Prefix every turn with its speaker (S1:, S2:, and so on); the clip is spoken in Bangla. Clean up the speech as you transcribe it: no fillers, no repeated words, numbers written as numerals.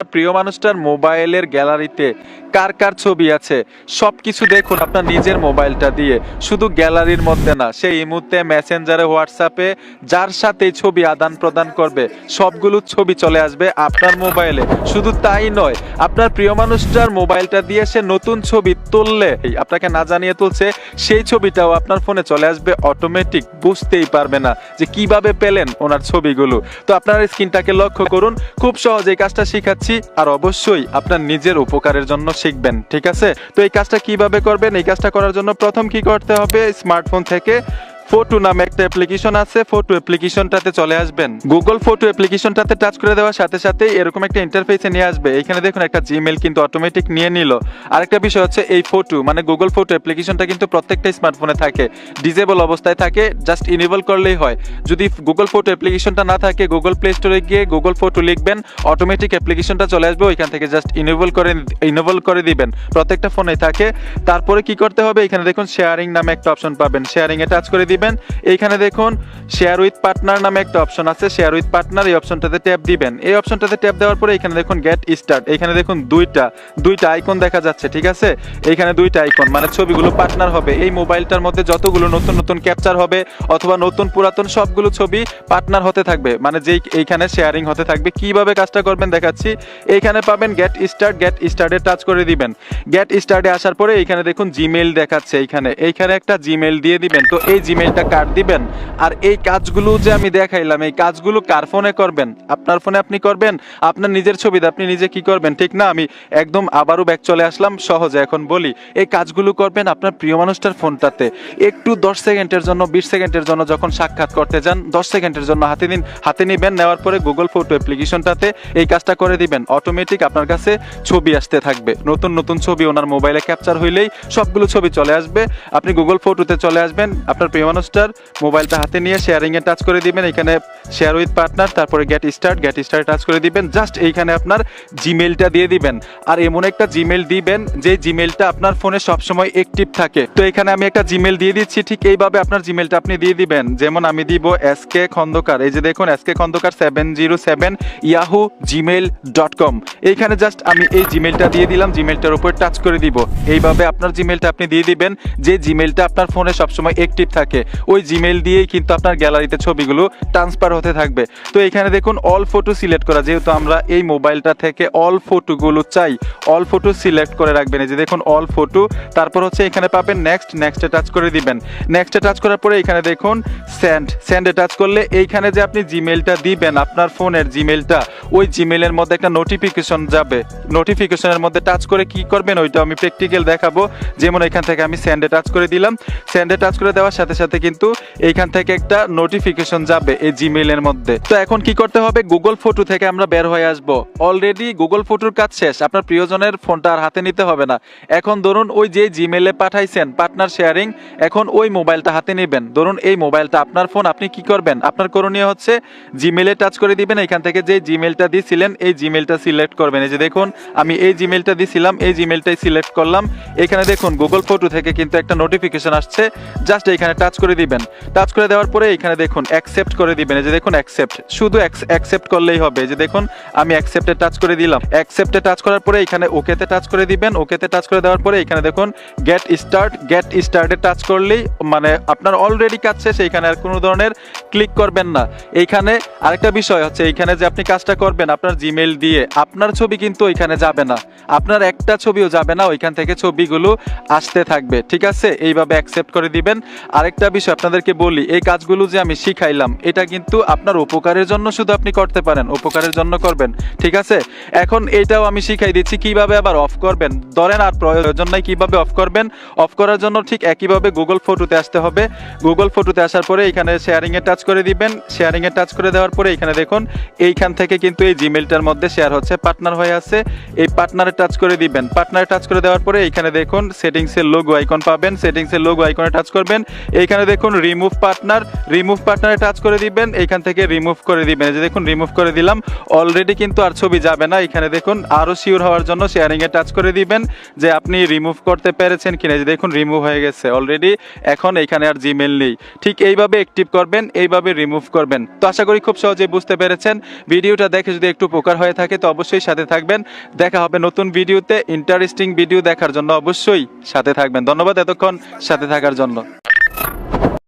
S1: প্রিয় মানুষটার মোবাইলের গ্যালারিতে কার কার ছবি আছে সবকিছু দেখুন আপনার নিজের মোবাইলটা দিয়ে। শুধু গ্যালারির মধ্যে না, সেই মুহূর্তে মেসেঞ্জারে, হোয়াটসঅ্যাপে যার সাথে ছবি আদান প্রদান করবে সবগুলো ছবি চলে আসবে আপনার মোবাইলে। শুধু তাই নয়, আপনার প্রিয় মানুষটার মোবাইলটা দিয়ে সে নতুন ছবি তুললে আপনাকে না জানিয়ে তুলছে, সেই ছবিটাও আপনার ফোনে চলে আসবে অটোমেটিক। বুঝতেই পারবে না যে কিভাবে পেলেন ওনার ছবিগুলো। তো আপনার স্ক্রিনটাকে লক্ষ্য করুন, খুব সহজে এই কাজটা শিখাচ্ছি, আর অবশ্যই আপনার নিজের উপকারের জন্য শিখবেন, ঠিক আছে? তো এই কাজটা কিভাবে করবেন? এই কাজটা করার জন্য প্রথম কি করতে হবে, স্মার্টফোন থেকে ফটো নামে একটা অ্যাপ্লিকেশন আছে, ফটো অ্যাপ্লিকেশনটাতে চলে আসবেন। গুগল ফটো অ্যাপ্লিকেশনটাতে টাচ করে দেওয়ার সাথে সাথে এরকম একটা ইন্টারফেসে নিয়ে আসবে। এখানে দেখুন একটা জিমেল কিন্তু অটোমেটিক নিয়ে নিল। আরেকটা বিষয় হচ্ছে এই ফটো মানে গুগল ফটো অ্যাপ্লিকেশনটা কিন্তু প্রত্যেকটা স্মার্টফোনে থাকে, ডিজেবল অবস্থায় থাকে, জাস্ট ইনেবল করলেই হয়। যদি গুগল ফটো অ্যাপ্লিকেশনটা না থাকে, গুগল প্লে স্টোরে গিয়ে গুগল ফটো লিখবেন, অটোমেটিক অ্যাপ্লিকেশনটা চলে আসবে। ওইখান থেকে জাস্ট ইনেবল করে দিবেন, প্রত্যেকটা ফোনেই থাকে। তারপরে কি করতে হবে, এখানে দেখুন শেয়ারিং নামে একটা অপশন পাবেন, শেয়ারিং এ টাচ করে দিবেন। এইখানে দেখুন শেয়ার উইথ পার্টনার নামে একটা অপশন আছে, শেয়ার উইথ পার্টনার, এই অপশনটাতে ট্যাপ দিবেন। এই অপশনটাতে ট্যাপ দেওয়ার পরে এখানে দেখুন গেট স্টার্ট, এখানে দেখুন দুইটা আইকন দেখা যাচ্ছে, ঠিক আছে? এইখানে দুইটা আইকন মানে ছবিগুলো পার্টনার হবে। এই মোবাইলটার মধ্যে যতগুলো নতুন নতুন ক্যাপচার হবে অথবা নতুন পুরাতন সবগুলো ছবি পার্টনার হতে থাকবে, মানে যেই এইখানে শেয়ারিং হতে থাকবে। কিভাবে কাজটা করবেন দেখাচ্ছি। এইখানে পাবেন গেট স্টার্টে টাচ করে দিবেন। গেট স্টার্টে আসার পরে এইখানে দেখুন জিমেইল দেখাচ্ছে, এইখানে একটা জিমেইল দিয়ে দিবেন। তো এই জিমেইলটা কার্ড দিবেন। আর এই কাজগুলো যে আমি দেখাইলাম, এই কাজগুলো কার ফোনে করবেন? আপনার ফোনে আপনি করবেন, আপনার নিজের ছবিতে আপনি নিজে কি করবেন, ঠিক না? আমি একদম আবারও ব্যাক চলে আসলাম সহজে। এখন বলি, এই কাজগুলো করবেন আপনার প্রিয় মানুষটার ফোনটাতে। একটু 10 সেকেন্ডের জন্য, 20 সেকেন্ডের জন্য যখন সাক্ষাৎ করতে যান, 10 সেকেন্ডের জন্য হাতে নিবেন। নেওয়ার পরে গুগল ফটো অ্যাপ্লিকেশনটাতে এই কাজটা করে দিবেন। অটোমেটিক আপনার কাছে ছবি আসতে থাকবে, নতুন নতুন ছবি ওনার মোবাইলে ক্যাপচার হইলেই সবগুলো ছবি চলে আসবে। আপনি গুগল ফটোতে চলে আসবেন, আপনার প্রিয় মানুষটার মোবাইলটা হাতে নিয়ে শেয়ারিং এ টাচ করে দিবেন। এখানে শেয়ার উইথ পার্টনার, তারপরে গেট স্টার্ট টাচ করে দিবেন। জাস্ট এইখানে আপনার জিমেইলটা দিয়ে দিবেন। আর এমন একটা জিমেইল দিবেন যে জিমেইলটা আপনার ফোনে সবসময় অ্যাক্টিভ থাকে। তো এখানে আমি একটা জিমেইল দিয়ে দিচ্ছি, ঠিক এইভাবে আপনার জিমেইলটা আপনি দিয়ে দিবেন। যেমন আমি দিব এসকে খন্দকার, এই যে দেখুন এসকে খন্দকার 707 yahoo@gmail.com। এইখানে জাস্ট আমি এই জিমেইলটা দিয়ে দিলাম, জিমেইলটার উপর টাচ করে দিব। এইভাবে আপনার জিমেইলটা আপনি দিয়ে দিবেন, যে জিমেইলটা আপনার ফোনে সবসময় অ্যাক্টিভ থাকে। ওই জিমেইল দিয়েই কিন্তু আপনার গ্যালারিতে ছবিগুলো ট্রান্সফার হতে থাকবে। তো এখানে দেখুন অল ফটো সিলেক্ট করা, যেহেতু আমরা এই মোবাইলটা থেকে অল ফটোগুলো চাই, অল ফটো সিলেক্ট করে রাখবেন। এই যে দেখুন অল ফটো, তারপর হচ্ছে এখানে পাবেন নেক্সটে টাচ করে দিবেন। নেক্সটে টাচ করার পরে এখানে দেখুন সেন্ডে টাচ করলে এইখানে যে আপনি জিমেইলটা দিবেন, আপনার ফোনের জিমেইলটা, ওই জিমেইলের মধ্যে একটা নোটিফিকেশন যাবে। নোটিফিকেশনের মধ্যে টাচ করে কি করবেন ওইটা আমি প্র্যাকটিক্যাল দেখাবো। যেমন এখান থেকে আমি সেন্ডে টাচ করে দিলাম। সেন্ডে টাচ করে দেওয়ার সাথে সাথে কিন্তু এইখান থেকে একটা নোটিফিকেশন যাবে এই জিমেইলের মধ্যে। তো এখন কি করতে হবে, গুগল ফটো থেকে আমরা বের হয়ে আসব। অলরেডি গুগল ফটোর কাজ শেষ, আপনার প্রিয়জনের ফোনটা আর হাতে নিতে হবে না। এখন ধরুন ওই যে জিমেইলে পাঠাইছেন পার্টনার শেয়ারিং, এখন ওই মোবাইলটা হাতে নেবেন। ধরুন এই মোবাইলটা আপনার ফোন, আপনি কি করবেন, আপনার করণীয় হচ্ছে জিমেইলে টাচ করে দিবেন। এখান থেকে যে জিমেইলটা দিয়েছিলেন এই জিমেইলটা সিলেক্ট করবেন। এই যে দেখুন আমি এই জিমেইলটা দিয়েছিলাম, এই জিমেইলটাই সিলেক্ট করলাম। এখানে দেখুন গুগল ফটো থেকে কিন্তু একটা নোটিফিকেশন আসছে, জাস্ট এখানে টাচ করে দিবেন। টাচ করে দেওয়ার পরে এখানে দেখুন অ্যাকসেপ্ট করে দিবেন। এই যে দেখুন অ্যাকসেপ্ট, শুধু অ্যাকসেপ্ট করলেই হবে। এই যে দেখুন আমি অ্যাকসেপ্টে টাচ করে দিলাম। অ্যাকসেপ্টে টাচ করার পরে এখানে ওকেতে টাচ করে দিবেন। ওকেতে টাচ করে দেওয়ার পরে এখানে দেখুন গেট স্টার্টে টাচ করলেই মানে আপনার অলরেডি কাজ শেষ, এইখানে আর কোনো ধরনের ক্লিক করবেন না। এইখানে আরেকটা বিষয় হচ্ছে, এইখানে যে আপনি কাজটা করবেন আপনার জিমেইল দিয়ে, আপনার ছবি কিন্তু ওইখানে যাবে না, আপনার একটা ছবিও যাবে না, ওইখান থেকে ছবিগুলো আসতে থাকবে, ঠিক আছে? এইভাবে অ্যাকসেপ্ট করে দিবেন। আরেকটা বিষয় আপনাদেরকে বলি, এই কাজগুলো যে আমি শিখাইলাম এটা কিন্তু আপনার উপকারের জন্য শুধু আপনি করতে পারেন, উপকারের জন্য করবেন, ঠিক আছে? এখন এইটাও আমি শিখাই দিচ্ছি কিভাবে আবার অফ করবেন। ধরেন আর প্রয়োজন নাই, কিভাবে অফ করবেন। অফ করার জন্য ঠিক একইভাবে গুগল ফটোতে আসতে হবে। গুগল ফটোতে আসার পরে এখানে শেয়ারিং এ টাচ করে দিবেন। শেয়ারিং এ টাচ করে দেওয়ার পরে এখানে দেখুন এইখান থেকে কিন্তু এই জিমেইলটার মধ্যে শেয়ার হচ্ছে, পার্টনার হয়ে আছে। এই পার্টনারে টাচ করে দিবেন। পার্টনারে টাচ করে দেওয়ার পরে এখানে দেখুন সেটিংসের লোগো আইকন পাবেন, সেটিংসের লোগো আইকনে টাচ করবেন। এইখানে এখানে দেখুন রিমুভ পার্টনারে টাচ করে দিবেন, এখান থেকে রিমুভ করে দিবেন। এই যে দেখুন রিমুভ করে দিলাম, অলরেডি কিন্তু আর ছবি যাবে না। এখানে দেখুন আরো শিওর হওয়ার জন্য শেয়ারিং এ টাচ করে দিবেন যে আপনি রিমুভ করতে পেরেছেন কিনা। এই যে দেখুন রিমুভ হয়ে গেছে অলরেডি, এখন এখানে আর জিমেইল নেই। ঠিক এইভাবে অ্যাক্টিভ করবেন, এইভাবে রিমুভ করবেন। তো আশা করি খুব সহজেই বুঝতে পেরেছেন। ভিডিওটা দেখে যদি একটু উপকার হয়ে থাকে তো অবশ্যই সাথে থাকবেন। দেখা হবে নতুন ভিডিওতে। ইন্টারেস্টিং ভিডিও দেখার জন্য অবশ্যই সাথে থাকবেন। ধন্যবাদ এতক্ষণ সাথে থাকার জন্য।